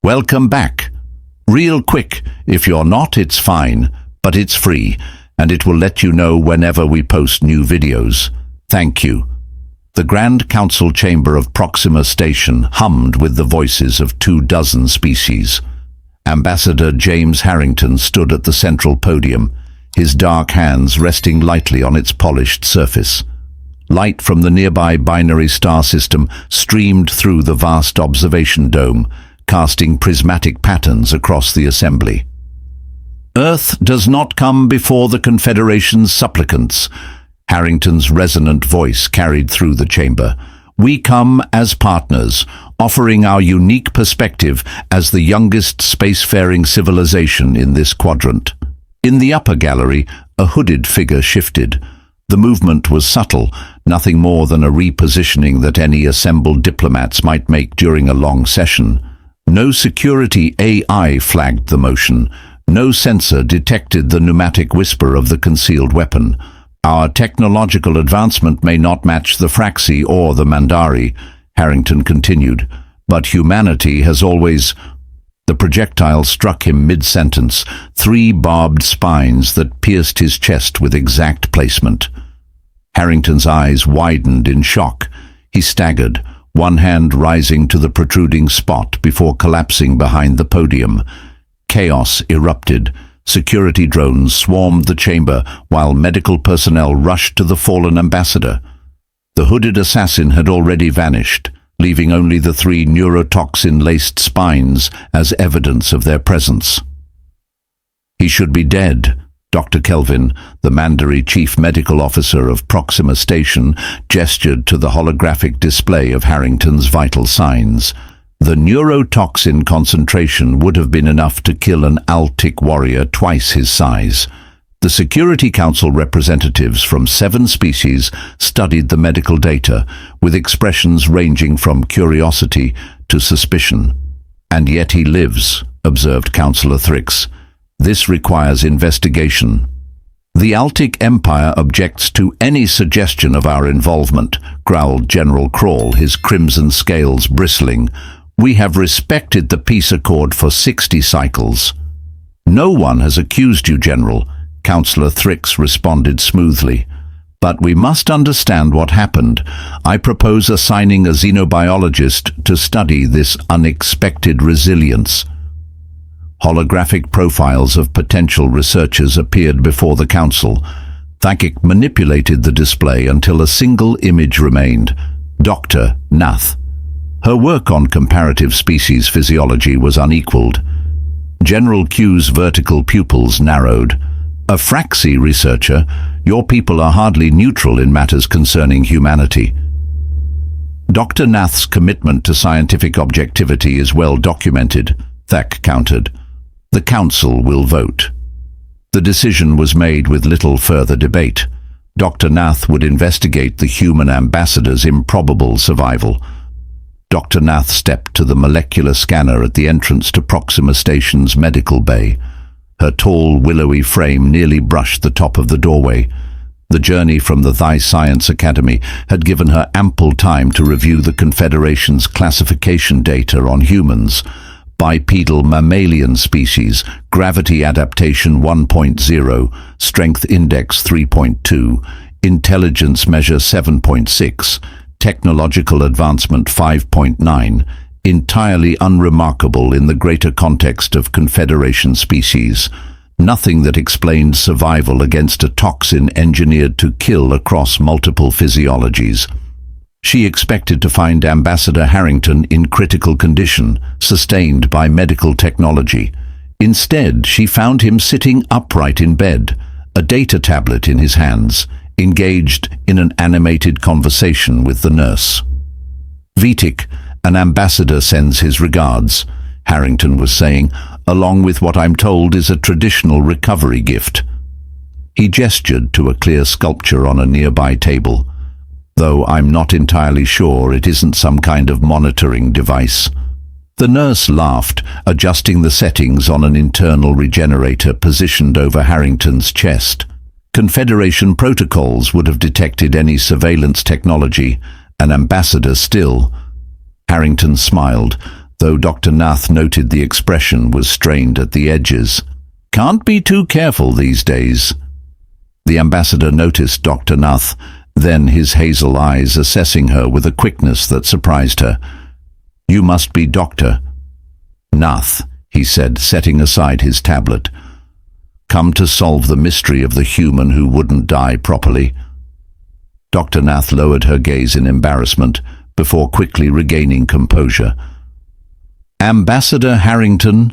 Welcome back. Real quick, if you're not, it's fine, but it's free, and it will let you know whenever we post new videos. Thank you. The Grand Council chamber of Proxima Station hummed with the voices of 24 species. Ambassador James Harrington stood at the central podium, his dark hands resting lightly on its polished surface. Light from the nearby binary star system streamed through the vast observation dome, casting prismatic patterns across the assembly. Earth does not come before the Confederation's supplicants. Harrington's resonant voice carried through the chamber. We come as partners, offering our unique perspective as the youngest spacefaring civilization in this quadrant. In the upper gallery, a hooded figure shifted. The movement was subtle, nothing more than a repositioning that any assembled diplomats might make during a long session. No security AI flagged the motion. No sensor detected the pneumatic whisper of the concealed weapon. Our technological advancement may not match the Fraxi or the Mandari, Harrington continued, but humanity has always... The projectile struck him mid-sentence, 3 barbed spines that pierced his chest with exact placement. Harrington's eyes widened in shock. He staggered, one hand rising to the protruding spot before collapsing behind the podium. Chaos erupted. Security drones swarmed the chamber while medical personnel rushed to the fallen ambassador. The hooded assassin had already vanished, leaving only the 3 neurotoxin-laced spines as evidence of their presence. He should be dead. Dr. Kelvin, the Mandari chief medical officer of Proxima Station, gestured to the holographic display of Harrington's vital signs. The neurotoxin concentration would have been enough to kill an Galactic warrior twice his size. The Security Council representatives from 7 species studied the medical data, with expressions ranging from curiosity to suspicion. And yet he lives, observed Councillor Thrix. This requires investigation. The Galactic Empire objects to any suggestion of our involvement, growled General Crawl, his crimson scales bristling. We have respected the peace accord for 60 cycles. No one has accused you, General, Councillor Thrix responded smoothly. But we must understand what happened. I propose assigning a xenobiologist to study this unexpected resilience. Holographic profiles of potential researchers appeared before the council. Thakic manipulated the display until a single image remained. Dr. Nath. Her work on comparative species physiology was unequaled. General Q's vertical pupils narrowed. A Fraxi researcher, your people are hardly neutral in matters concerning humanity. Dr. Nath's commitment to scientific objectivity is well documented, Thak countered. The council will vote. The decision was made with little further debate. Dr. Nath would investigate the human ambassador's improbable survival. Dr. Nath stepped to the molecular scanner at the entrance to Proxima Station's medical bay. Her tall, willowy frame nearly brushed the top of the doorway. The journey from the Thy Science Academy had given her ample time to review the Confederation's classification data on humans. Bipedal mammalian species, gravity adaptation 1.0, strength index 3.2, intelligence measure 7.6, technological advancement 5.9, entirely unremarkable in the greater context of Confederation species. Nothing that explained survival against a toxin engineered to kill across multiple physiologies. She expected to find Ambassador Harrington in critical condition, sustained by medical technology. Instead, she found him sitting upright in bed, a data tablet in his hands, engaged in an animated conversation with the nurse. Vitic, an ambassador sends his regards, Harrington was saying, along with what I'm told is a traditional recovery gift. He gestured to a clear sculpture on a nearby table, though I'm not entirely sure it isn't some kind of monitoring device. The nurse laughed, adjusting the settings on an internal regenerator positioned over Harrington's chest. Confederation protocols would have detected any surveillance technology, an ambassador still. Harrington smiled. though Dr. Nath noted the expression was strained at the edges. "Can't be too careful these days." The ambassador noticed Dr. Nath, then his hazel eyes assessing her with a quickness that surprised her. "You must be Dr. Nath," he said, setting aside his tablet. "Come to solve the mystery of the human who wouldn't die properly." Dr. Nath lowered her gaze in embarrassment before quickly regaining composure. "Ambassador Harrington,"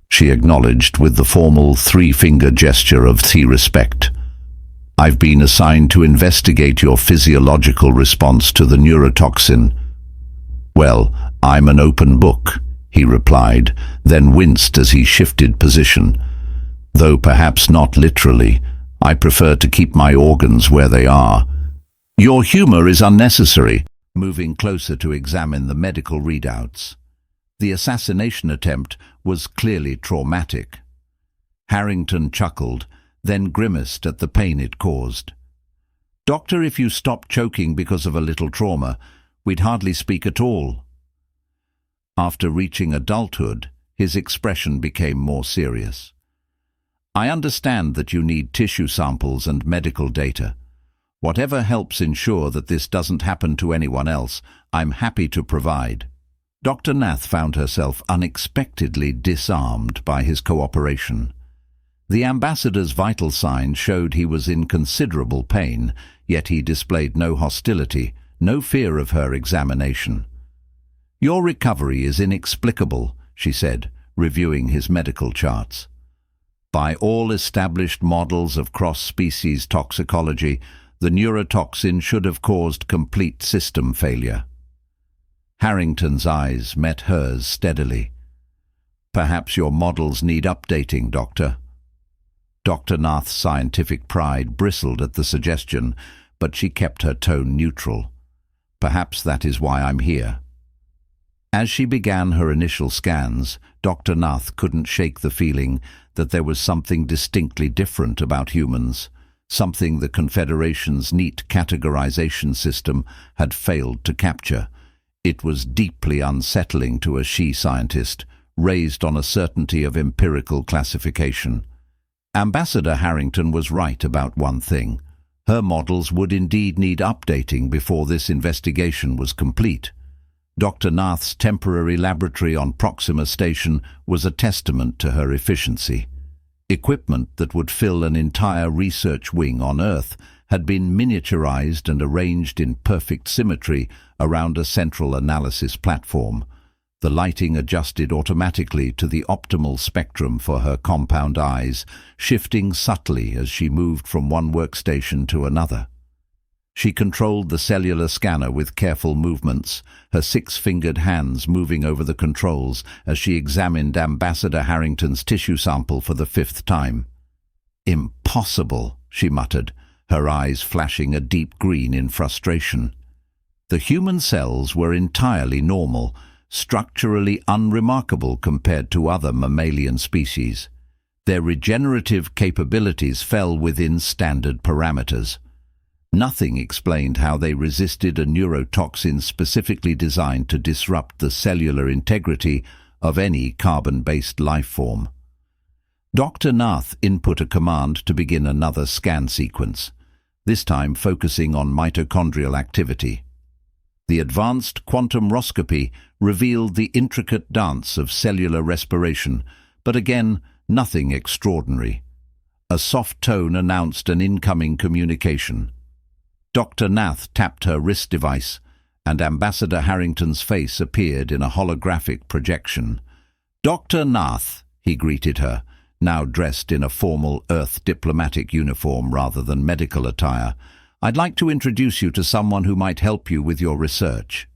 she acknowledged with the formal three-finger gesture of respect. "I've been assigned to investigate your physiological response to the neurotoxin." "Well, I'm an open book," he replied, then winced as he shifted position. "Though perhaps not literally. I prefer to keep my organs where they are." "Your humor is unnecessary," moving closer to examine the medical readouts. The assassination attempt was clearly traumatic. Harrington chuckled, then grimaced at the pain it caused. "Doctor, if you stopped choking because of a little trauma, we'd hardly speak at all." After reaching adulthood, his expression became more serious. "I understand that you need tissue samples and medical data. Whatever helps ensure that this doesn't happen to anyone else, I'm happy to provide." Dr. Nath found herself unexpectedly disarmed by his cooperation. The ambassador's vital signs showed he was in considerable pain, yet he displayed no hostility, no fear of her examination. "Your recovery is inexplicable," she said, reviewing his medical charts. "By all established models of cross-species toxicology, the neurotoxin should have caused complete system failure." Harrington's eyes met hers steadily. "Perhaps your models need updating, Doctor." Dr. Nath's scientific pride bristled at the suggestion, but she kept her tone neutral. "Perhaps that is why I'm here." As she began her initial scans, Dr. Nath couldn't shake the feeling that there was something distinctly different about humans, something the Confederation's neat categorization system had failed to capture. It was deeply unsettling to a she-scientist, raised on a certainty of empirical classification. Ambassador Harrington was right about one thing. Her models would indeed need updating before this investigation was complete. Dr. Nath's temporary laboratory on Proxima Station was a testament to her efficiency. Equipment that would fill an entire research wing on Earth had been miniaturized and arranged in perfect symmetry around a central analysis platform, the lighting adjusted automatically to the optimal spectrum for her compound eyes, shifting subtly as she moved from one workstation to another. She controlled the cellular scanner with careful movements, her six-fingered hands moving over the controls as she examined Ambassador Harrington's tissue sample for the fifth time. "Impossible," she muttered, her eyes flashing a deep green in frustration. The human cells were entirely normal, structurally unremarkable compared to other mammalian species. Their regenerative capabilities fell within standard parameters. Nothing explained how they resisted a neurotoxin specifically designed to disrupt the cellular integrity of any carbon-based life form. Dr. Nath input a command to begin another scan sequence, this time focusing on mitochondrial activity. The advanced quantumroscopy revealed the intricate dance of cellular respiration, but again, nothing extraordinary. A soft tone announced an incoming communication. Dr. Nath tapped her wrist device, and Ambassador Harrington's face appeared in a holographic projection. "Dr. Nath," he greeted her, now dressed in a formal Earth diplomatic uniform rather than medical attire, "I'd like to introduce you to someone who might help you with your research."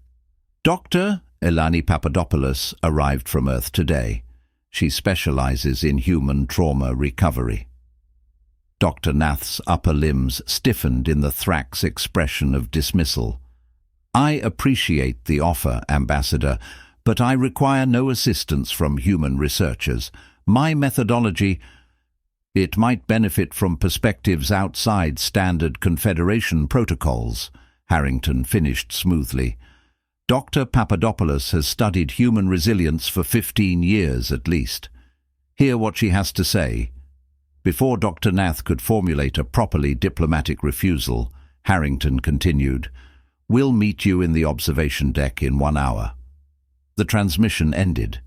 Dr. Eleni Papadopoulos arrived from Earth today. She specializes in human trauma recovery. Dr. Nath's upper limbs stiffened in the Thrax expression of dismissal. "I appreciate the offer, Ambassador, but I require no assistance from human researchers. My methodology, it might benefit from perspectives outside standard Confederation protocols," Harrington finished smoothly. Dr. Papadopoulos has studied human resilience for 15 years at least. Hear what she has to say. Before Dr. Nath could formulate a properly diplomatic refusal, Harrington continued, "We'll meet you in the observation deck in 1 hour." The transmission ended.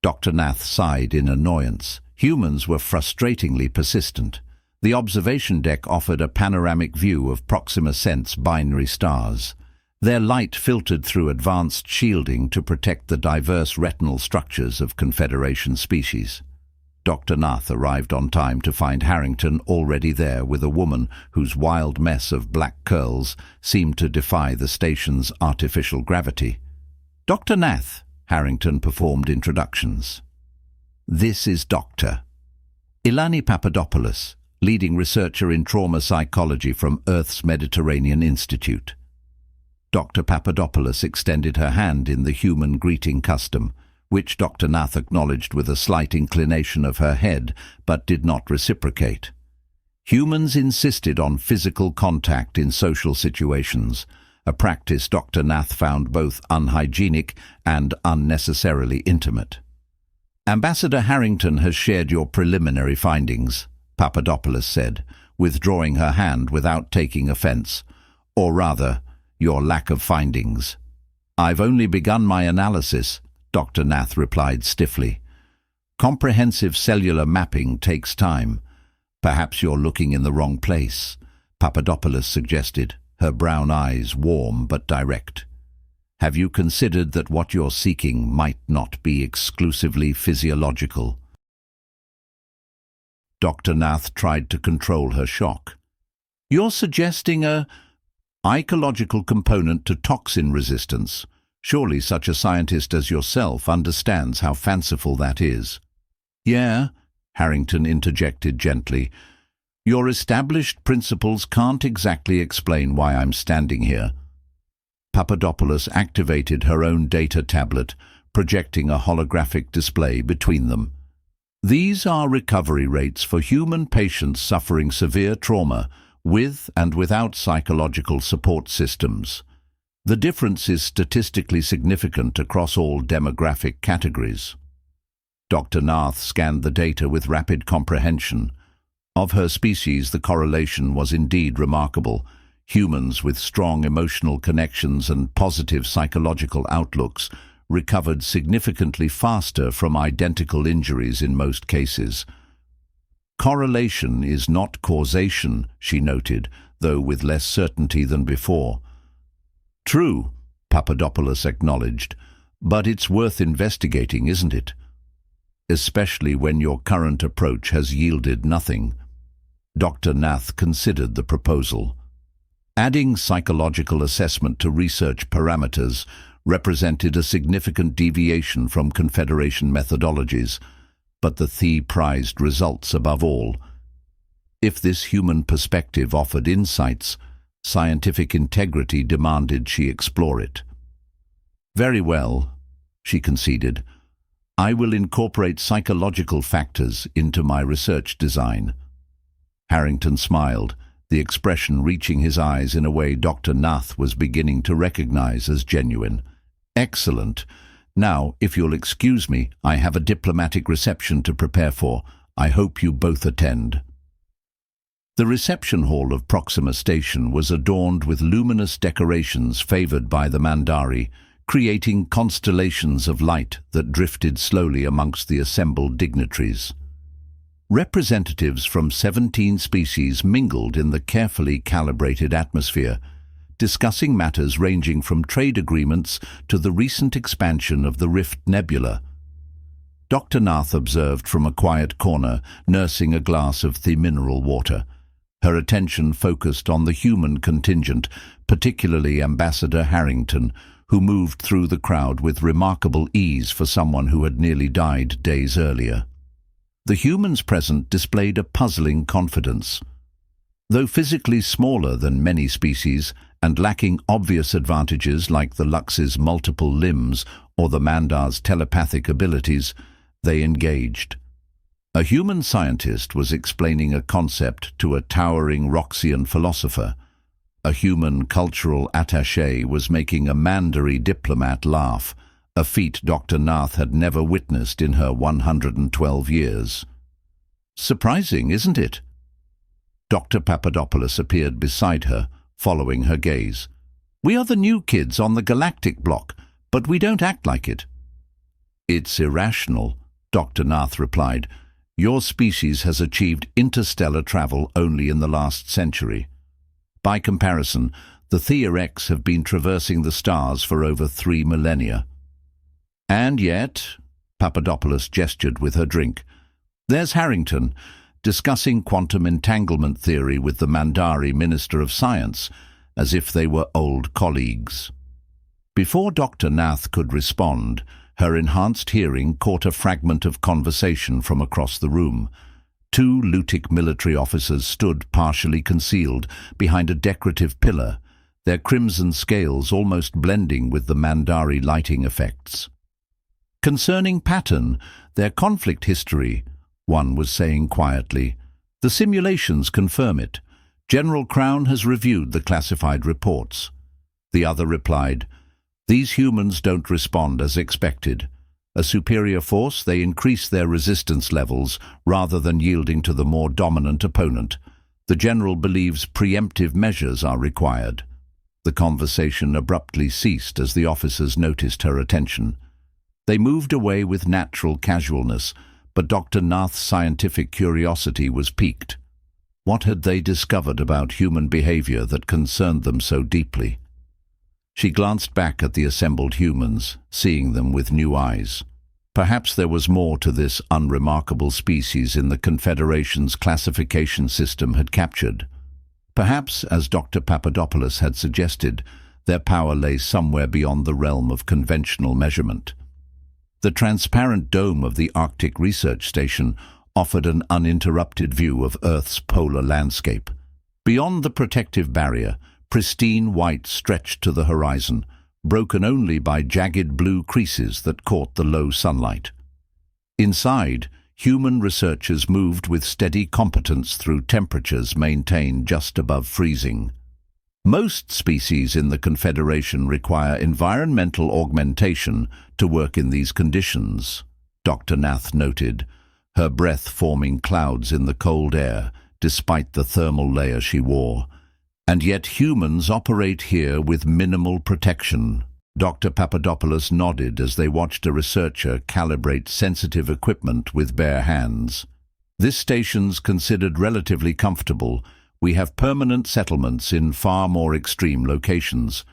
Dr. Nath sighed in annoyance. Humans were frustratingly persistent. The observation deck offered a panoramic view of Proxima Centaur's binary stars. Their light filtered through advanced shielding to protect the diverse retinal structures of Confederation species. Dr. Nath arrived on time to find Harrington already there with a woman whose wild mess of black curls seemed to defy the station's artificial gravity. "Dr. Nath," Harrington performed introductions. "This is Dr. Ilani Papadopoulos, leading researcher in trauma psychology from Earth's Mediterranean Institute." Dr. Papadopoulos extended her hand in the human greeting custom, which Dr. Nath acknowledged with a slight inclination of her head, but did not reciprocate. Humans insisted on physical contact in social situations, a practice Dr. Nath found both unhygienic and unnecessarily intimate. "Ambassador Harrington has shared your preliminary findings," Papadopoulos said, withdrawing her hand without taking offense, "or rather, your lack of findings." "I've only begun my analysis," Dr. Nath replied stiffly. "Comprehensive cellular mapping takes time. Perhaps you're looking in the wrong place," Papadopoulos suggested, her brown eyes warm but direct. "Have you considered that what you're seeking might not be exclusively physiological?" Dr. Nath tried to control her shock. "You're suggesting a ecological component to toxin resistance. Surely such a scientist as yourself understands how fanciful that is." "Yeah," Harrington interjected gently. "Your established principles can't exactly explain why I'm standing here." Papadopoulos activated her own data tablet, projecting a holographic display between them. "These are recovery rates for human patients suffering severe trauma, with and without psychological support systems. The difference is statistically significant across all demographic categories." Dr. Nath scanned the data with rapid comprehension. Of her species, the correlation was indeed remarkable. Humans with strong emotional connections and positive psychological outlooks recovered significantly faster from identical injuries in most cases. "Correlation is not causation," she noted, though with less certainty than before. "True," Papadopoulos acknowledged, "but it's worth investigating, isn't it? Especially when your current approach has yielded nothing." Dr. Nath considered the proposal. Adding psychological assessment to research parameters represented a significant deviation from Confederation methodologies, but the Thea prized results above all. If this human perspective offered insights, scientific integrity demanded she explore it. "Very well," she conceded. "I will incorporate psychological factors into my research design." Harrington smiled, the expression reaching his eyes in a way Dr. Nath was beginning to recognize as genuine. "Excellent. Now, if you'll excuse me, I have a diplomatic reception to prepare for. I hope you both attend." The reception hall of Proxima Station was adorned with luminous decorations favored by the Mandari, creating constellations of light that drifted slowly amongst the assembled dignitaries. Representatives from 17 species mingled in the carefully calibrated atmosphere, discussing matters ranging from trade agreements to the recent expansion of the Rift Nebula. Dr. Nath observed from a quiet corner, nursing a glass of the mineral water. Her attention focused on the human contingent, particularly Ambassador Harrington, who moved through the crowd with remarkable ease for someone who had nearly died days earlier. The humans present displayed a puzzling confidence. Though physically smaller than many species and lacking obvious advantages like the Lux's multiple limbs or the Mandar's telepathic abilities, they engaged. A human scientist was explaining a concept to a towering Roxian philosopher. A human cultural attaché was making a Mandarin diplomat laugh, a feat Dr. Nath had never witnessed in her 112 years. "Surprising, isn't it?" Dr. Papadopoulos appeared beside her, following her gaze. "We are the new kids on the Galactic block, but we don't act like it." "It's irrational," Dr. Nath replied. "Your species has achieved interstellar travel only in the last century. By comparison, the Theorex have been traversing the stars for over 3 millennia. And yet," Papadopoulos gestured with her drink, "there's Harrington, discussing quantum entanglement theory with the Mandari Minister of Science, as if they were old colleagues." Before Dr. Nath could respond, her enhanced hearing caught a fragment of conversation from across the room. 2 Lutic military officers stood partially concealed behind a decorative pillar, their crimson scales almost blending with the Mandari lighting effects. "Concerning pattern, their conflict history," one was saying quietly, "the simulations confirm it. General Crown has reviewed the classified reports." The other replied, "These humans don't respond as expected. A superior force, they increase their resistance levels rather than yielding to the more dominant opponent. The general believes preemptive measures are required." The conversation abruptly ceased as the officers noticed her attention. They moved away with natural casualness, but Dr. Nath's scientific curiosity was piqued. What had they discovered about human behavior that concerned them so deeply? She glanced back at the assembled humans, seeing them with new eyes. Perhaps there was more to this unremarkable species in the Confederation's classification system had captured. Perhaps, as Dr. Papadopoulos had suggested, their power lay somewhere beyond the realm of conventional measurement. The transparent dome of the Arctic Research Station offered an uninterrupted view of Earth's polar landscape. Beyond the protective barrier, pristine white stretched to the horizon, broken only by jagged blue creases that caught the low sunlight. Inside, human researchers moved with steady competence through temperatures maintained just above freezing. Most species in the Confederation require environmental augmentation to work in these conditions, Dr. Nath noted, her breath forming clouds in the cold air despite the thermal layer she wore. And yet humans operate here with minimal protection. Dr. Papadopoulos nodded as they watched a researcher calibrate sensitive equipment with bare hands. "This station's considered relatively comfortable. We have permanent settlements in far more extreme locations."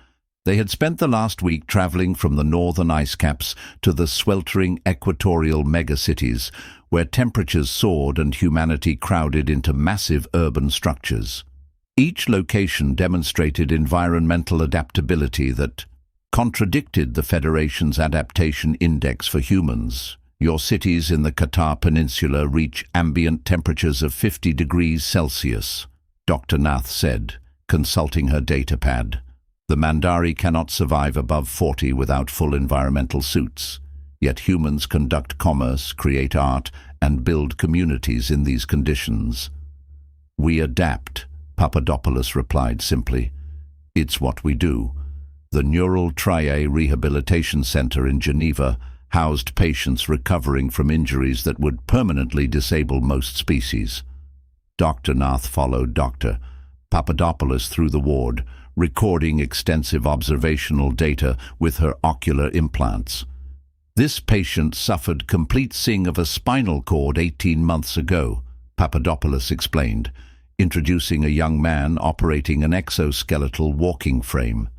They had spent the last week traveling from the northern ice caps to the sweltering equatorial megacities, where temperatures soared and humanity crowded into massive urban structures. Each location demonstrated environmental adaptability that contradicted the Federation's adaptation index for humans. "Your cities in the Qatar Peninsula reach ambient temperatures of 50 degrees Celsius, Dr. Nath said, consulting her datapad. "The Mandari cannot survive above 40 without full environmental suits. Yet humans conduct commerce, create art, and build communities in these conditions." "We adapt," Papadopoulos replied simply. "It's what we do." The Neural Triae Rehabilitation Center in Geneva housed patients recovering from injuries that would permanently disable most species. Dr. Nath followed Dr. Papadopoulos through the ward, recording extensive observational data with her ocular implants. "This patient suffered complete sing of a spinal cord 18 months ago," Papadopoulos explained, introducing a young man operating an exoskeletal walking frame.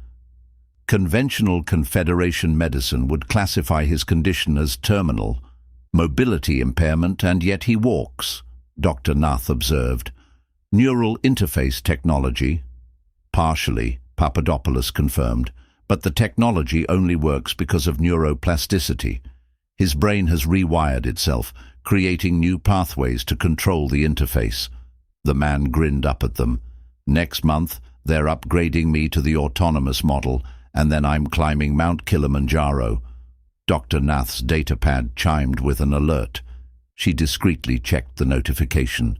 Conventional Confederation medicine would classify his condition as terminal, mobility impairment, and yet he walks, Dr. Nath observed. "Neural interface technology?" "Partially," Papadopoulos confirmed, "but the technology only works because of neuroplasticity. His brain has rewired itself, creating new pathways to control the interface." The man grinned up at them. "Next month, they're upgrading me to the autonomous model, and then I'm climbing Mount Kilimanjaro." Dr. Nath's datapad chimed with an alert. She discreetly checked the notification.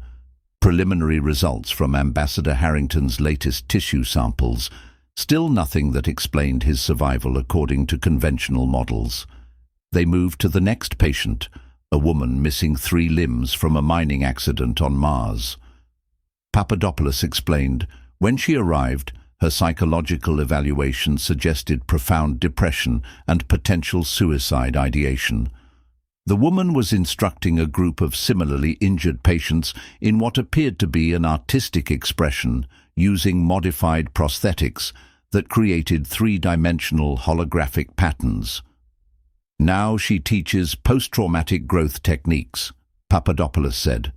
preliminary results from Ambassador Harrington's latest tissue samples, still nothing that explained his survival according to conventional models. They moved to the next patient, a woman missing 3 limbs from a mining accident on Mars. Papadopoulos explained, when she arrived, her psychological evaluation suggested profound depression and potential suicide ideation. The woman was instructing a group of similarly injured patients in what appeared to be an artistic expression using modified prosthetics that created 3-dimensional holographic patterns. Now she teaches post-traumatic growth techniques, Papadopoulos said.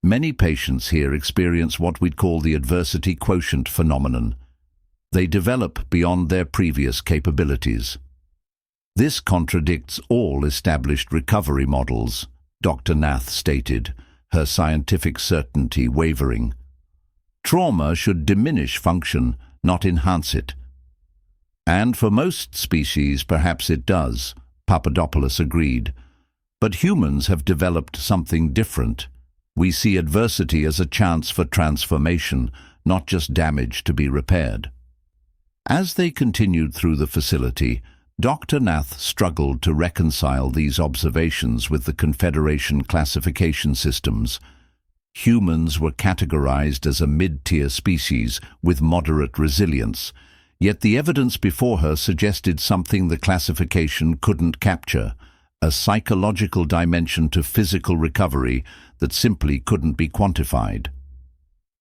Many patients here experience what we'd call the adversity quotient phenomenon. They develop beyond their previous capabilities. This contradicts all established recovery models, Dr. Nath stated, her scientific certainty wavering. Trauma should diminish function, not enhance it. And for most species, perhaps it does, Papadopoulos agreed. But humans have developed something different. We see adversity as a chance for transformation, not just damage to be repaired. As they continued through the facility, Dr. Nath struggled to reconcile these observations with the Confederation classification systems. Humans were categorized as a mid-tier species with moderate resilience, yet the evidence before her suggested something the classification couldn't capture, a psychological dimension to physical recovery that simply couldn't be quantified.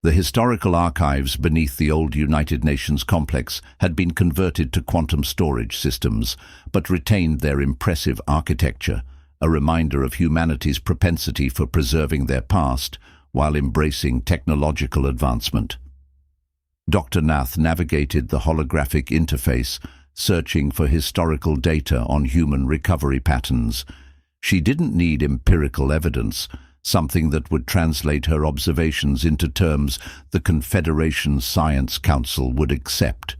The historical archives beneath the old United Nations complex had been converted to quantum storage systems, but retained their impressive architecture, a reminder of humanity's propensity for preserving their past while embracing technological advancement. Dr. Nath navigated the holographic interface, searching for historical data on human recovery patterns. She didn't need empirical evidence, something that would translate her observations into terms the Confederation Science Council would accept.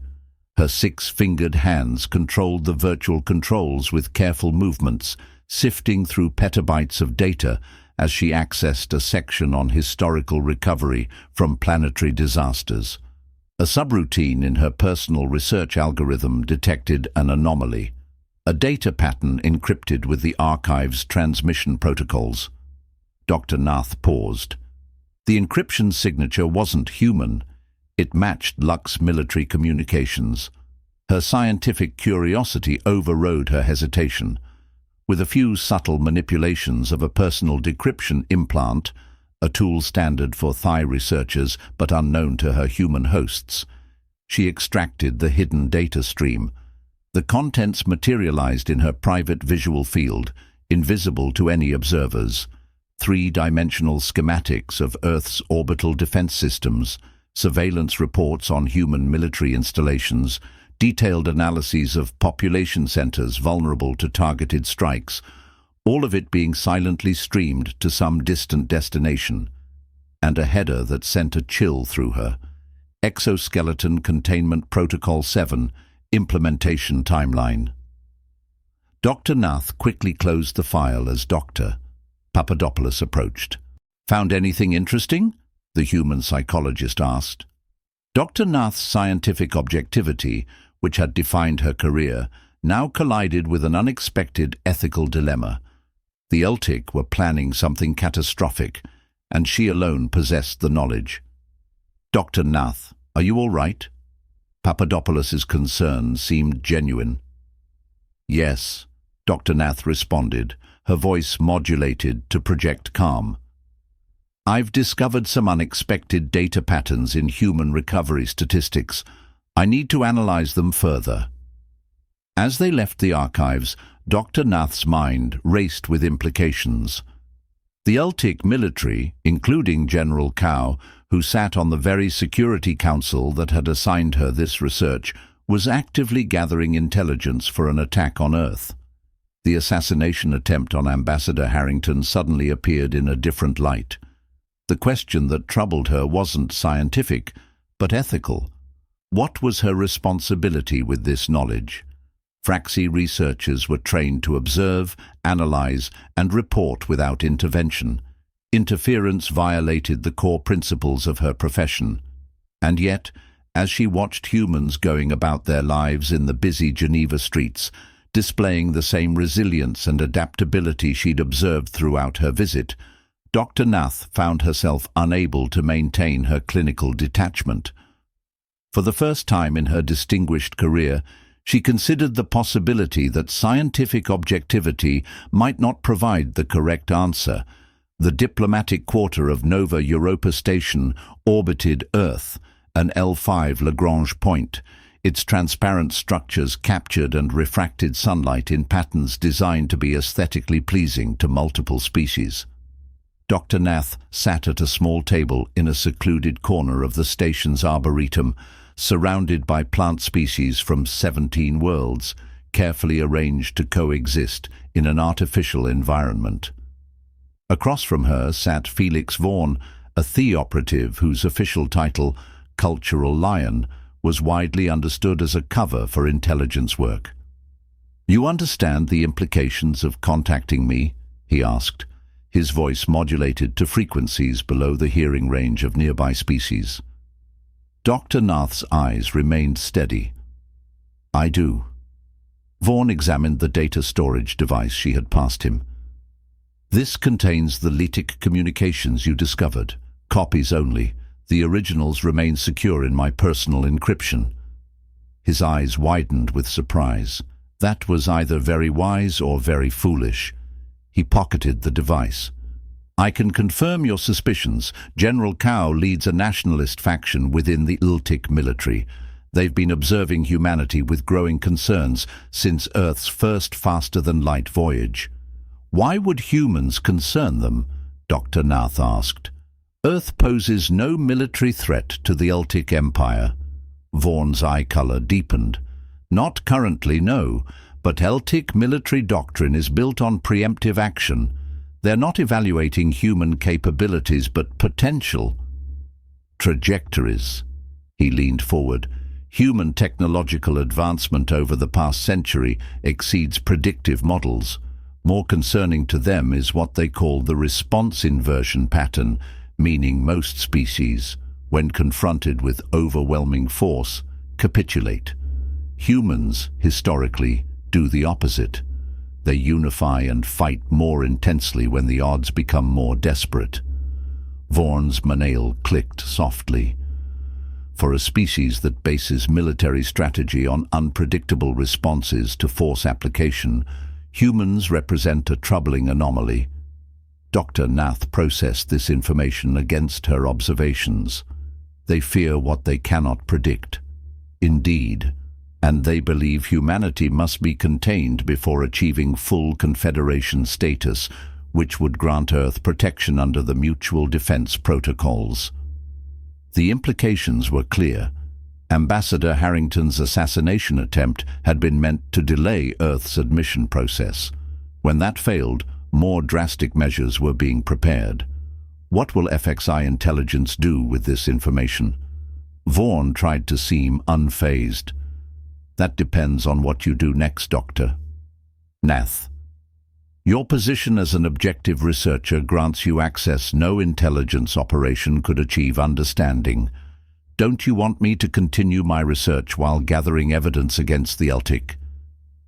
Her 6-fingered hands controlled the virtual controls with careful movements, sifting through petabytes of data as she accessed a section on historical recovery from planetary disasters. A subroutine in her personal research algorithm detected an anomaly, a data pattern encrypted with the archive's transmission protocols. Dr. Nath paused. The encryption signature wasn't human. It matched Lux military communications. Her scientific curiosity overrode her hesitation. With a few subtle manipulations of a personal decryption implant, a tool standard for Thai researchers but unknown to her human hosts, she extracted the hidden data stream. The contents materialized in her private visual field, invisible to any observers. 3-dimensional schematics of Earth's orbital defense systems, surveillance reports on human military installations, detailed analyses of population centers vulnerable to targeted strikes, all of it being silently streamed to some distant destination. And a header that sent a chill through her. Exoskeleton Containment Protocol 7, Implementation Timeline. Dr. Nath quickly closed the file as Dr. Papadopoulos approached. "Found anything interesting?" the human psychologist asked. Dr. Nath's scientific objectivity, which had defined her career, now collided with an unexpected ethical dilemma. The Eltic were planning something catastrophic, and she alone possessed the knowledge. "Dr. Nath, are you all right?" Papadopoulos's concern seemed genuine. "Yes," Dr. Nath responded, her voice modulated to project calm. "I've discovered some unexpected data patterns in human recovery statistics. I need to analyze them further." As they left the archives, Dr. Nath's mind raced with implications. The Eltic military, including General Cao, who sat on the very Security Council that had assigned her this research, was actively gathering intelligence for an attack on Earth. The assassination attempt on Ambassador Harrington suddenly appeared in a different light. The question that troubled her wasn't scientific, but ethical. What was her responsibility with this knowledge? Fraxi researchers were trained to observe, analyze, and report without intervention. Interference violated the core principles of her profession. And yet, as she watched humans going about their lives in the busy Geneva streets, displaying the same resilience and adaptability she'd observed throughout her visit, Dr. Nath found herself unable to maintain her clinical detachment. For the first time in her distinguished career, she considered the possibility that scientific objectivity might not provide the correct answer. The diplomatic quarter of Nova Europa Station orbited Earth, an L5 Lagrange point. Its transparent structures captured and refracted sunlight in patterns designed to be aesthetically pleasing to multiple species. Dr. Nath sat at a small table in a secluded corner of the station's arboretum, surrounded by plant species from 17 worlds, carefully arranged to coexist in an artificial environment. Across from her sat Felix Vaughan, a Thea-operative whose official title, Cultural Lion, was widely understood as a cover for intelligence work. "You understand the implications of contacting me?" he asked, his voice modulated to frequencies below the hearing range of nearby species. Dr. Nath's eyes remained steady. "I do." Vaughan examined the data storage device she had passed him. "This contains the Galactic communications you discovered. Copies only. The originals remain secure in my personal encryption." His eyes widened with surprise. That was either very wise or very foolish. He pocketed the device. "I can confirm your suspicions. General Cao leads a nationalist faction within the Galactic military. They've been observing humanity with growing concerns since Earth's first faster-than-light voyage." "Why would humans concern them?" Dr. Nath asked. "Earth poses no military threat to the Galactic Empire." Vaughan's eye color deepened. "Not currently, no, but Galactic military doctrine is built on preemptive action. They're not evaluating human capabilities but potential trajectories." He leaned forward. "Human technological advancement over the past century exceeds predictive models. More concerning to them is what they call the response inversion pattern, meaning most species, when confronted with overwhelming force, capitulate. Humans, historically, do the opposite. They unify and fight more intensely when the odds become more desperate." Vaughan's nail clicked softly. For a species that bases military strategy on unpredictable responses to force application, humans represent a troubling anomaly. Dr. Nath processed this information against her observations. They fear what they cannot predict. Indeed, and they believe humanity must be contained before achieving full Confederation status, which would grant Earth protection under the Mutual Defense Protocols. The implications were clear. Ambassador Harrington's assassination attempt had been meant to delay Earth's admission process. When that failed, more drastic measures were being prepared. What will FXI intelligence do with this information? Vaughan tried to seem unfazed. "That depends on what you do next, Doctor." Nath. "Your position as an objective researcher grants you access no intelligence operation could achieve understanding. Don't you want me to continue my research while gathering evidence against the Galactic?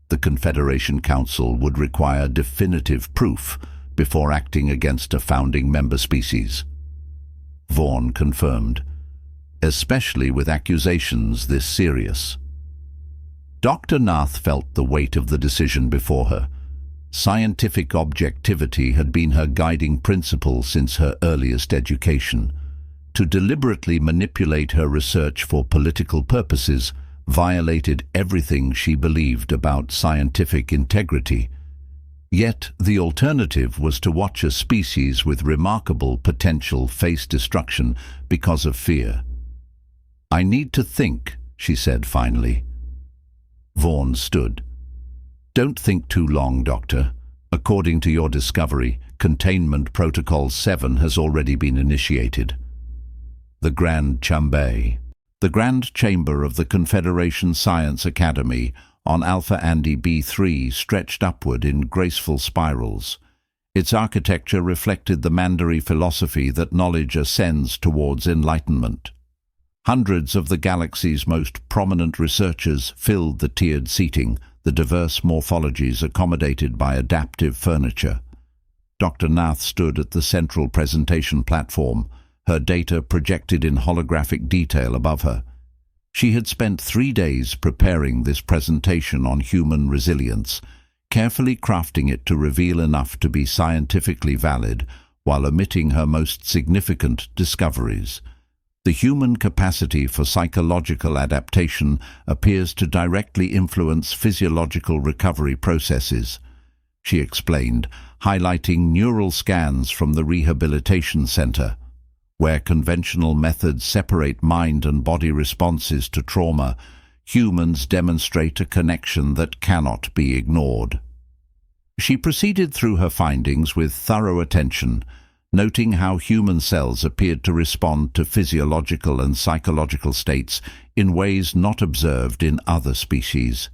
The Confederation Council would require definitive proof before acting against a founding member species." Vaughan confirmed. "Especially with accusations this serious." Dr. Nath felt the weight of the decision before her. Scientific objectivity had been her guiding principle since her earliest education. To deliberately manipulate her research for political purposes violated everything she believed about scientific integrity. Yet the alternative was to watch a species with remarkable potential face destruction because of fear. "I need to think," she said finally. Vaughan stood. "Don't think too long, Doctor. According to your discovery, Containment Protocol 7 has already been initiated." The Grand Chamber. The Grand Chamber of the Confederation Science Academy on Alpha Andy B3 stretched upward in graceful spirals. Its architecture reflected the Mandarin philosophy that knowledge ascends towards enlightenment. Hundreds of the galaxy's most prominent researchers filled the tiered seating, the diverse morphologies accommodated by adaptive furniture. Dr. Nath stood at the central presentation platform, her data projected in holographic detail above her. She had spent 3 days preparing this presentation on human resilience, carefully crafting it to reveal enough to be scientifically valid while omitting her most significant discoveries. The human capacity for psychological adaptation appears to directly influence physiological recovery processes, she explained, highlighting neural scans from the rehabilitation center. Where conventional methods separate mind and body responses to trauma, humans demonstrate a connection that cannot be ignored. She proceeded through her findings with thorough attention, noting how human cells appeared to respond to physiological and psychological states in ways not observed in other species.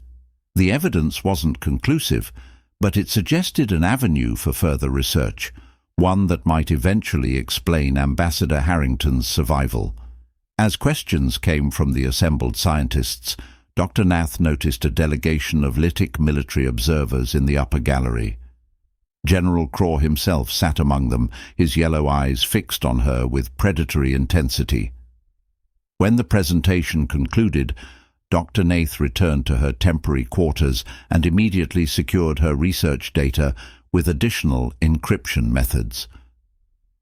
The evidence wasn't conclusive, but it suggested an avenue for further research, one that might eventually explain Ambassador Harrington's survival. As questions came from the assembled scientists, Dr. Nath noticed a delegation of Litic military observers in the upper gallery. General Craw himself sat among them, his yellow eyes fixed on her with predatory intensity. When the presentation concluded, Dr. Nath returned to her temporary quarters and immediately secured her research data with additional encryption methods.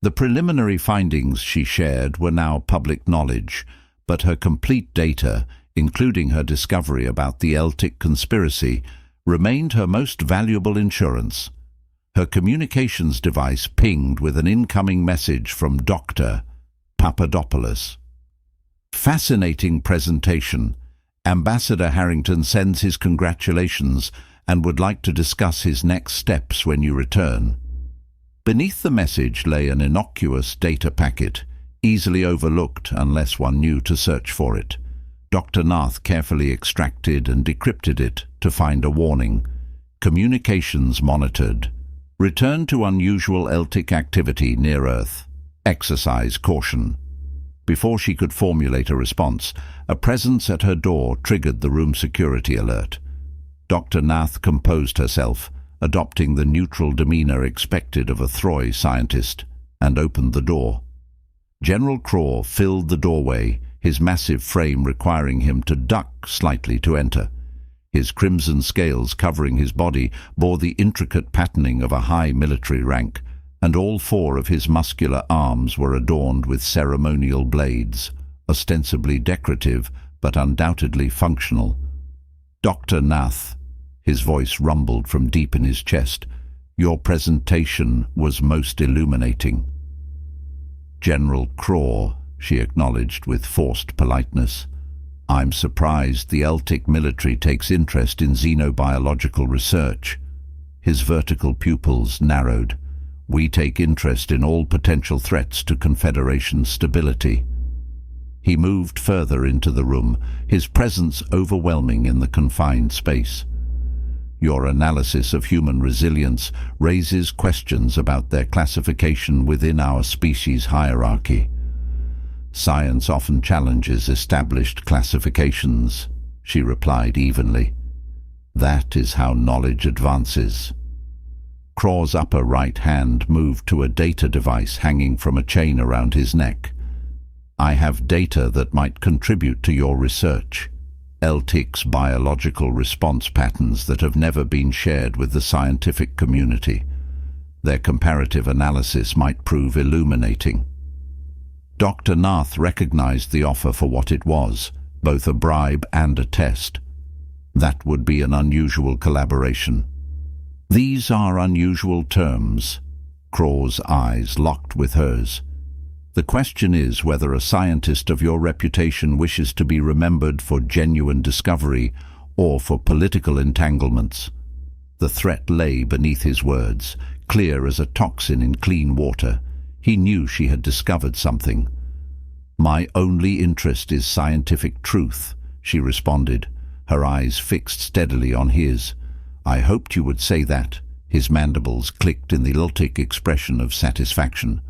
The preliminary findings she shared were now public knowledge, but her complete data, including her discovery about the Celtic conspiracy, remained her most valuable insurance. Her communications device pinged with an incoming message from Dr. Papadopoulos. Fascinating presentation. Ambassador Harrington sends his congratulations and would like to discuss his next steps when you return. Beneath the message lay an innocuous data packet, easily overlooked unless one knew to search for it. Dr. Nath carefully extracted and decrypted it to find a warning. Communications monitored. Return to unusual Celtic activity near Earth. Exercise caution. Before she could formulate a response, a presence at her door triggered the room security alert. Dr. Nath composed herself, adopting the neutral demeanor expected of a Storie scientist, and opened the door. General Craw filled the doorway, his massive frame requiring him to duck slightly to enter. His crimson scales covering his body bore the intricate patterning of a high military rank, and all 4 of his muscular arms were adorned with ceremonial blades, ostensibly decorative but undoubtedly functional. Dr. Nath, his voice rumbled from deep in his chest, your presentation was most illuminating. General Craw, she acknowledged with forced politeness. I'm surprised the Celtic military takes interest in xenobiological research. His vertical pupils narrowed. We take interest in all potential threats to Confederation stability. He moved further into the room, his presence overwhelming in the confined space. Your analysis of human resilience raises questions about their classification within our species hierarchy. Science often challenges established classifications, she replied evenly. That is how knowledge advances. Craw's upper right hand moved to a data device hanging from a chain around his neck. I have data that might contribute to your research. Celtic's biological response patterns that have never been shared with the scientific community. Their comparative analysis might prove illuminating. Dr. Nath recognized the offer for what it was, both a bribe and a test. That would be an unusual collaboration. These are unusual terms. Craw's eyes locked with hers. The question is whether a scientist of your reputation wishes to be remembered for genuine discovery or for political entanglements. The threat lay beneath his words, clear as a toxin in clean water. He knew she had discovered something. My only interest is scientific truth, she responded, her eyes fixed steadily on his. I hoped you would say that. His mandibles clicked in the liltic expression of satisfaction.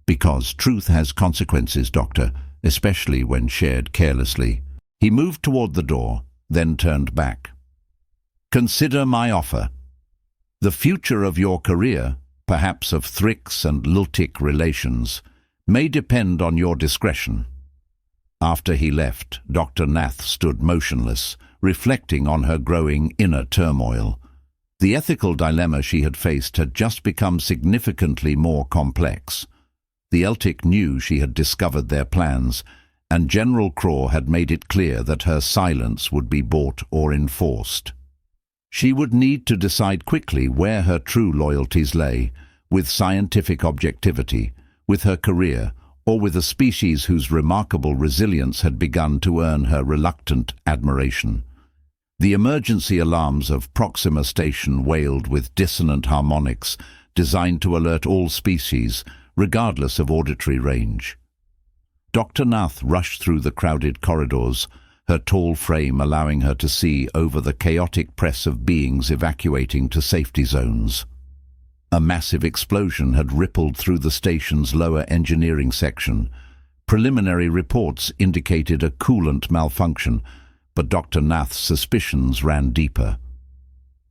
"Because truth has consequences, Doctor, especially when shared carelessly." He moved toward the door, then turned back. "Consider my offer. The future of your career, perhaps of Thrix and liltic relations, may depend on your discretion." After he left, Dr. Nath stood motionless, reflecting on her growing inner turmoil. The ethical dilemma she had faced had just become significantly more complex. The Eltic knew she had discovered their plans, and General Craw had made it clear that her silence would be bought or enforced. She would need to decide quickly where her true loyalties lay, with scientific objectivity, with her career, or with a species whose remarkable resilience had begun to earn her reluctant admiration. The emergency alarms of Proxima Station wailed with dissonant harmonics designed to alert all species, regardless of auditory range. Dr. Nath rushed through the crowded corridors, her tall frame allowing her to see over the chaotic press of beings evacuating to safety zones. A massive explosion had rippled through the station's lower engineering section. Preliminary reports indicated a coolant malfunction, but Dr. Nath's suspicions ran deeper.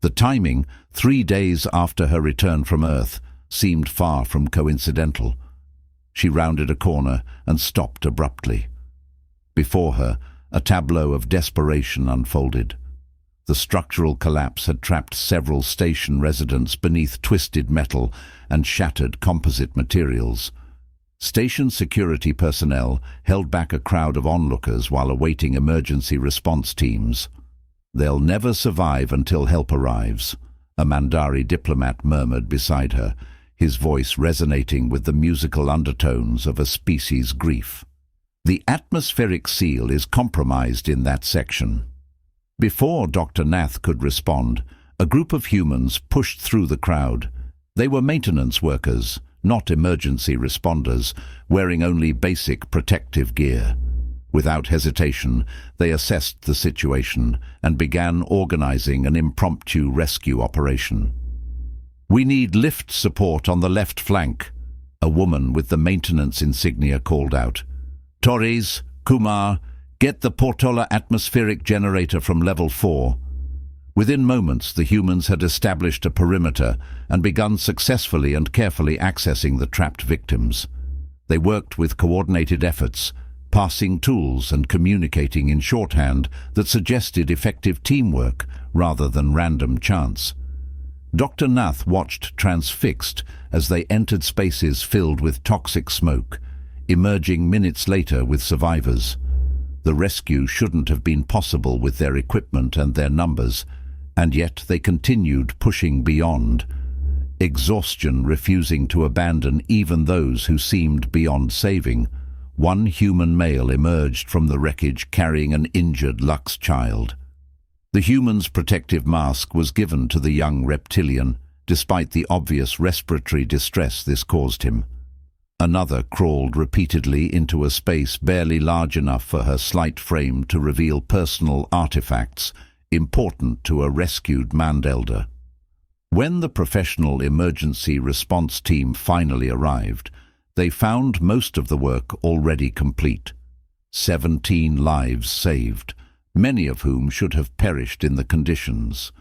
The timing, 3 days after her return from Earth, seemed far from coincidental. She rounded a corner and stopped abruptly. Before her, a tableau of desperation unfolded. The structural collapse had trapped several station residents beneath twisted metal and shattered composite materials. Station security personnel held back a crowd of onlookers while awaiting emergency response teams. "They'll never survive until help arrives," a Mandari diplomat murmured beside her, his voice resonating with the musical undertones of a species' grief. "The atmospheric seal is compromised in that section." Before Dr. Nath could respond, a group of humans pushed through the crowd. They were maintenance workers, not emergency responders, wearing only basic protective gear. Without hesitation, they assessed the situation and began organizing an impromptu rescue operation. "We need lift support on the left flank," a woman with the maintenance insignia called out. "Torres, Kumar, get the Portola atmospheric generator from level 4. Within moments, the humans had established a perimeter and begun successfully and carefully accessing the trapped victims. They worked with coordinated efforts, passing tools and communicating in shorthand that suggested effective teamwork rather than random chance. Dr. Nath watched transfixed as they entered spaces filled with toxic smoke, emerging minutes later with survivors. The rescue shouldn't have been possible with their equipment and their numbers, and yet they continued pushing beyond, exhaustion refusing to abandon even those who seemed beyond saving. One human male emerged from the wreckage carrying an injured Lux child. The human's protective mask was given to the young reptilian, despite the obvious respiratory distress this caused him. Another crawled repeatedly into a space barely large enough for her slight frame to reveal personal artifacts important to a rescued Mandelder. When the professional emergency response team finally arrived, they found most of the work already complete. 17 lives saved, many of whom should have perished in the conditions.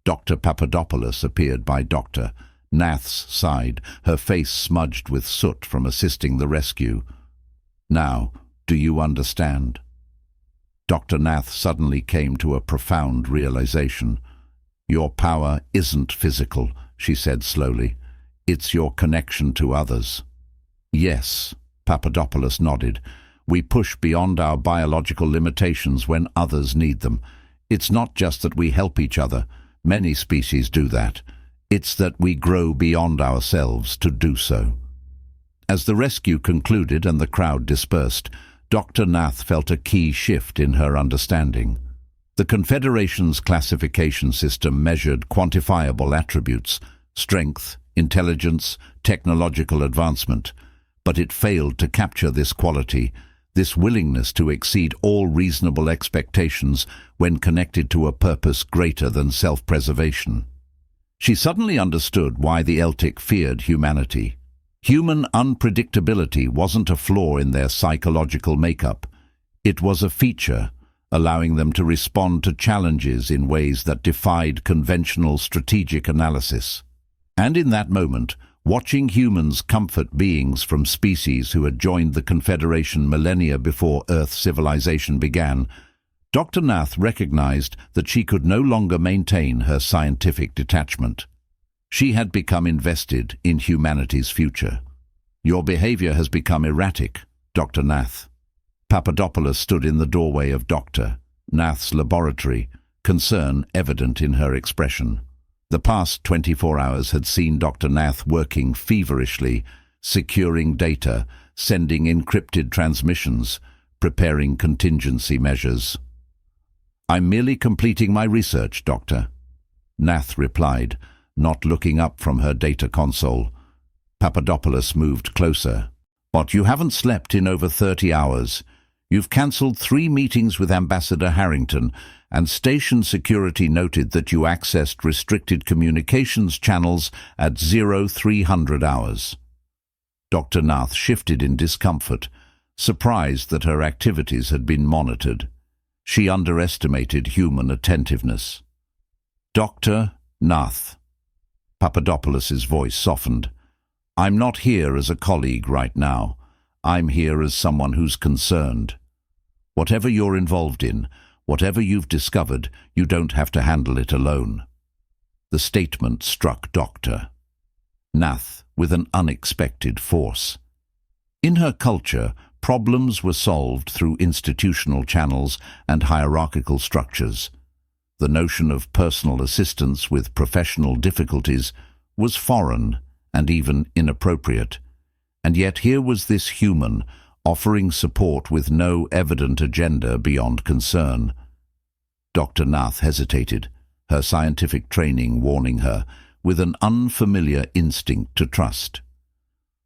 Dr. Papadopoulos appeared by Dr. Nath's side, her face smudged with soot from assisting the rescue. "Now, do you understand?" Dr. Nath suddenly came to a profound realization. "Your power isn't physical," she said slowly. "It's your connection to others." "Yes," Papadopoulos nodded. "We push beyond our biological limitations when others need them. It's not just that we help each other. Many species do that. It's that we grow beyond ourselves to do so." As the rescue concluded and the crowd dispersed, Dr. Nath felt a key shift in her understanding. The Confederation's classification system measured quantifiable attributes, strength, intelligence, technological advancement, but it failed to capture this quality, this willingness to exceed all reasonable expectations when connected to a purpose greater than self-preservation. She suddenly understood why the Celtic feared humanity. Human unpredictability wasn't a flaw in their psychological makeup. It was a feature, allowing them to respond to challenges in ways that defied conventional strategic analysis. And in that moment, watching humans comfort beings from species who had joined the Confederation millennia before Earth civilization began, Dr. Nath recognized that she could no longer maintain her scientific detachment. She had become invested in humanity's future. "Your behavior has become erratic, Dr. Nath." Papadopoulos stood in the doorway of Dr. Nath's laboratory, concern evident in her expression. The past 24 hours had seen Dr. Nath working feverishly, securing data, sending encrypted transmissions, preparing contingency measures. "I'm merely completing my research, Doctor," Nath replied, not looking up from her data console. Papadopoulos moved closer. "But you haven't slept in over 30 hours. You've cancelled 3 meetings with Ambassador Harrington, and station security noted that you accessed restricted communications channels at 0300 hours. Dr. Nath shifted in discomfort, surprised that her activities had been monitored. She underestimated human attentiveness. "Dr. Nath." Papadopoulos's voice softened. "I'm not here as a colleague right now. I'm here as someone who's concerned. Whatever you're involved in, whatever you've discovered, you don't have to handle it alone." The statement struck Dr. Nath with an unexpected force. In her culture, problems were solved through institutional channels and hierarchical structures. The notion of personal assistance with professional difficulties was foreign and even inappropriate. And yet here was this human, offering support with no evident agenda beyond concern. Dr. Nath hesitated, her scientific training warning her, with an unfamiliar instinct to trust.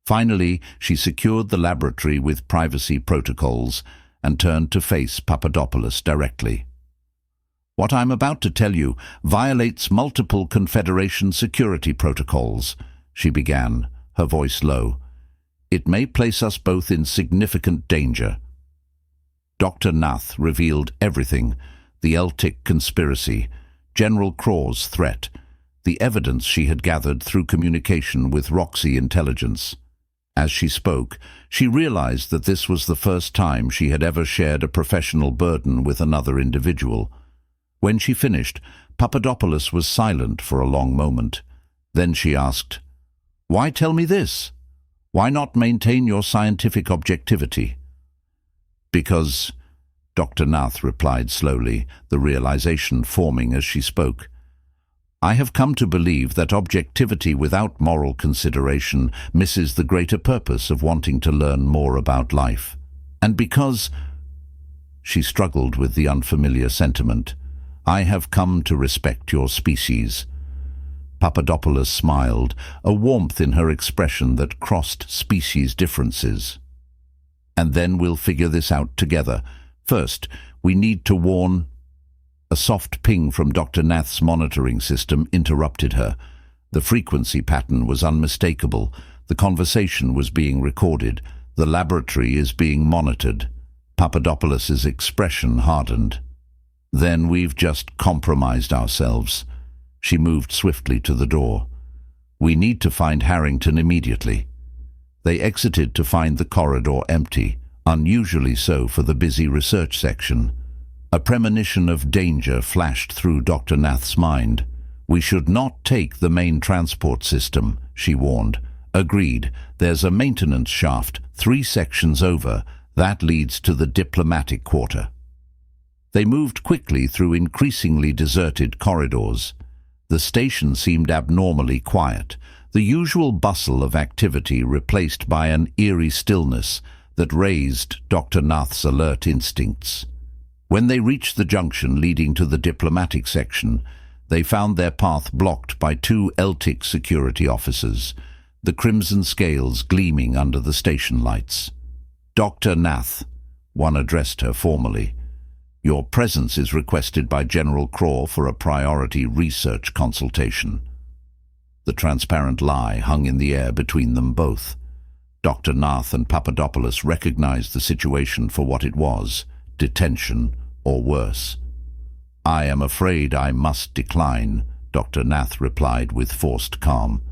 Finally, she secured the laboratory with privacy protocols and turned to face Papadopoulos directly. "What I'm about to tell you violates multiple Confederation security protocols," she began, her voice low. "It may place us both in significant danger." Dr. Nath revealed everything: the Celtic conspiracy, General Craw's threat, the evidence she had gathered through communication with Roxy intelligence. As she spoke, she realized that this was the first time she had ever shared a professional burden with another individual. When she finished, Papadopoulos was silent for a long moment. Then she asked, "Why tell me this? Why not maintain your scientific objectivity?" "Because," Dr. Nath replied slowly, the realization forming as she spoke, "I have come to believe that objectivity without moral consideration misses the greater purpose of wanting to learn more about life. And because," she struggled with the unfamiliar sentiment, "I have come to respect your species." Papadopoulos smiled, a warmth in her expression that crossed species differences. "And then we'll figure this out together. First, we need to warn—" A soft ping from Dr. Nath's monitoring system interrupted her. The frequency pattern was unmistakable. The conversation was being recorded. "The laboratory is being monitored." Papadopoulos's expression hardened. "Then we've just compromised ourselves." She moved swiftly to the door. "We need to find Harrington immediately." They exited to find the corridor empty, unusually so for the busy research section. A premonition of danger flashed through Dr. Nath's mind. "We should not take the main transport system," she warned. "Agreed. There's a maintenance shaft 3 sections over. That leads to the diplomatic quarter." They moved quickly through increasingly deserted corridors. The station seemed abnormally quiet, the usual bustle of activity replaced by an eerie stillness that raised Dr. Nath's alert instincts. When they reached the junction leading to the diplomatic section, they found their path blocked by 2 Celtic security officers, the crimson scales gleaming under the station lights. "Dr. Nath," one addressed her formally, "your presence is requested by General Craw for a priority research consultation." The transparent lie hung in the air between them both. Dr. Nath and Papadopoulos recognized the situation for what it was, detention or worse. "I am afraid I must decline," Dr. Nath replied with forced calm.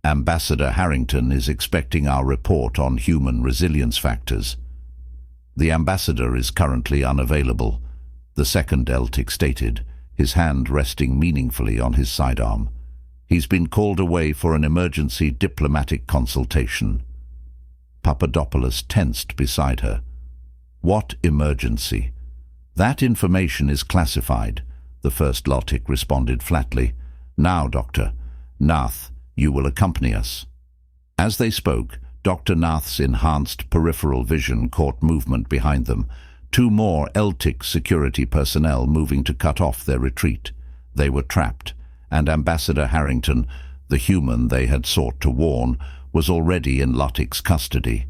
"Ambassador Harrington is expecting our report on human resilience factors." "The ambassador is currently unavailable," the second Celtic stated, his hand resting meaningfully on his sidearm. "He's been called away for an emergency diplomatic consultation." Papadopoulos tensed beside her. "What emergency?" "That information is classified," the first Celtic responded flatly. "Now, Dr. Nath, you will accompany us." As they spoke, Dr. Nath's enhanced peripheral vision caught movement behind them. Two more Celtic security personnel moving to cut off their retreat. They were trapped, and Ambassador Harrington, the human they had sought to warn, was already in Celtic's custody.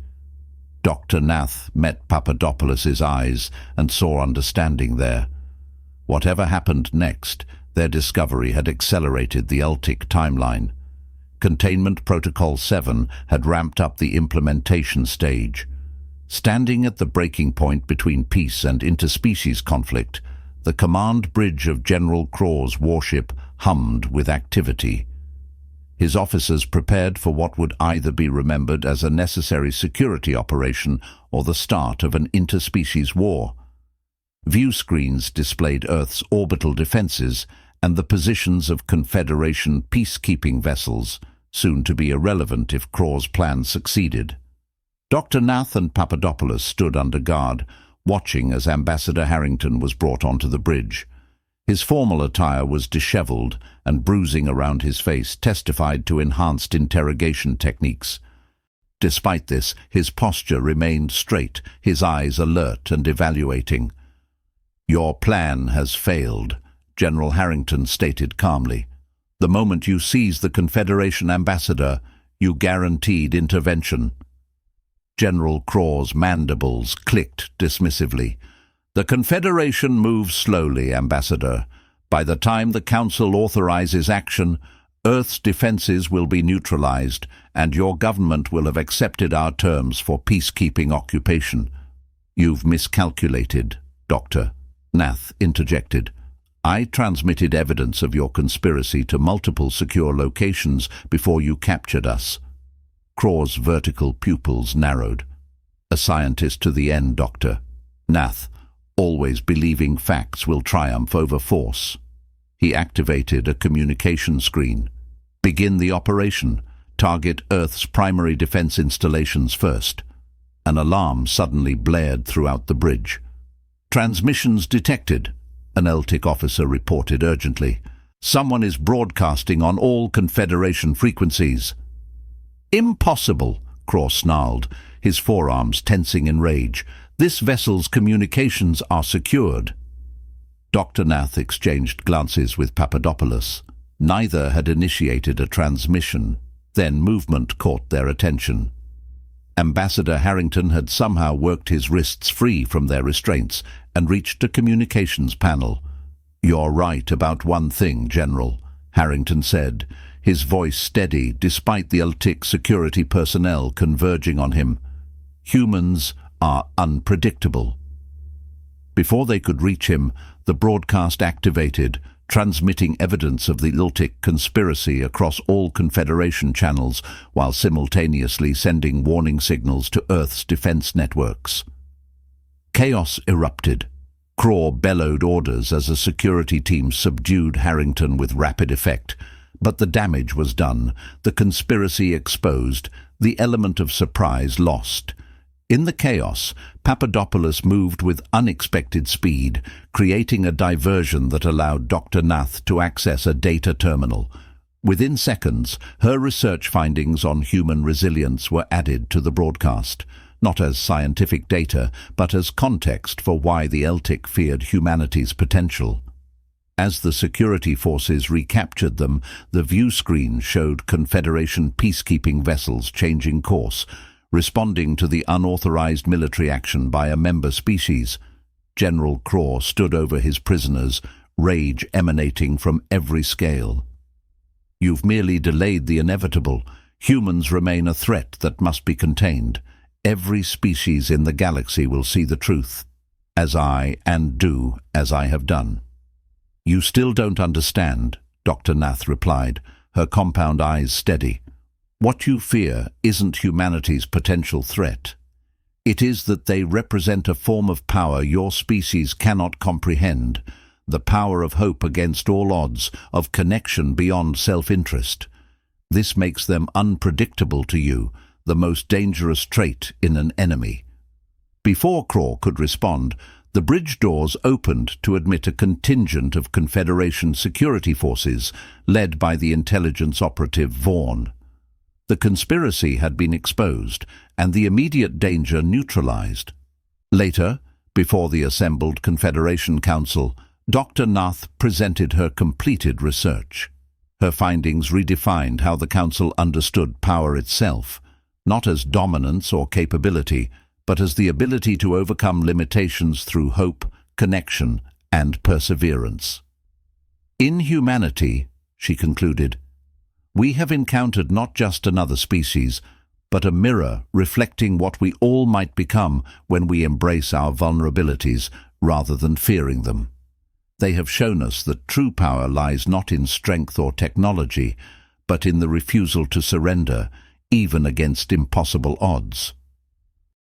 Dr. Nath met Papadopoulos's eyes and saw understanding there. Whatever happened next, their discovery had accelerated the Celtic timeline. Containment Protocol 7 had ramped up the implementation stage. Standing at the breaking point between peace and interspecies conflict, the command bridge of General Craw's warship hummed with activity. His officers prepared for what would either be remembered as a necessary security operation or the start of an interspecies war. View screens displayed Earth's orbital defenses and the positions of Confederation peacekeeping vessels, soon to be irrelevant if Craw's plan succeeded. Dr. Nath and Papadopoulos stood under guard, watching as Ambassador Harrington was brought onto the bridge. His formal attire was disheveled, and bruising around his face testified to enhanced interrogation techniques. Despite this, his posture remained straight, his eyes alert and evaluating. "Your plan has failed," General Harrington stated calmly. "The moment you seized the Confederation ambassador, you guaranteed intervention." General Craw's mandibles clicked dismissively. "The Confederation moves slowly, Ambassador. By the time the Council authorizes action, Earth's defenses will be neutralized, and your government will have accepted our terms for peacekeeping occupation." "You've miscalculated, Doctor," Nath interjected. "I transmitted evidence of your conspiracy to multiple secure locations before you captured us." Craw's vertical pupils narrowed. "A scientist to the end, Doctor. Nath, always believing facts will triumph over force." He activated a communication screen. "Begin the operation. Target Earth's primary defense installations first." An alarm suddenly blared throughout the bridge. "Transmissions detected," an Celtic officer reported urgently. "Someone is broadcasting on all Confederation frequencies." "Impossible," Craw snarled, his forearms tensing in rage. "This vessel's communications are secured." Dr. Nath exchanged glances with Papadopoulos. Neither had initiated a transmission. Then movement caught their attention. Ambassador Harrington had somehow worked his wrists free from their restraints and reached a communications panel. "You're right about one thing, General," Harrington said, his voice steady despite the Celtic security personnel converging on him. "Humans are unpredictable." Before they could reach him, the broadcast activated, transmitting evidence of the Celtic conspiracy across all Confederation channels while simultaneously sending warning signals to Earth's defense networks. Chaos erupted. Craw bellowed orders as a security team subdued Harrington with rapid effect. But the damage was done, the conspiracy exposed, the element of surprise lost. In the chaos, Papadopoulos moved with unexpected speed, creating a diversion that allowed Dr. Nath to access a data terminal. Within seconds, her research findings on human resilience were added to the broadcast, not as scientific data, but as context for why the Celtic feared humanity's potential. As the security forces recaptured them, the view screen showed Confederation peacekeeping vessels changing course, responding to the unauthorized military action by a member species. General Craw stood over his prisoners, rage emanating from every scale. You've merely delayed the inevitable. Humans remain a threat that must be contained. Every species in the galaxy will see the truth, as I and do as I have done. You still don't understand, Dr. Nath replied, her compound eyes steady. What you fear isn't humanity's potential threat. It is that they represent a form of power your species cannot comprehend, the power of hope against all odds, of connection beyond self-interest. This makes them unpredictable to you, the most dangerous trait in an enemy. Before Craw could respond, the bridge doors opened to admit a contingent of Confederation security forces, led by the intelligence operative Vaughn. The conspiracy had been exposed, and the immediate danger neutralized. Later, before the assembled Confederation Council, Dr. Nath presented her completed research. Her findings redefined how the Council understood power itself, not as dominance or capability, but as the ability to overcome limitations through hope, connection, and perseverance. In humanity, she concluded, we have encountered not just another species, but a mirror reflecting what we all might become when we embrace our vulnerabilities rather than fearing them. They have shown us that true power lies not in strength or technology, but in the refusal to surrender, even against impossible odds.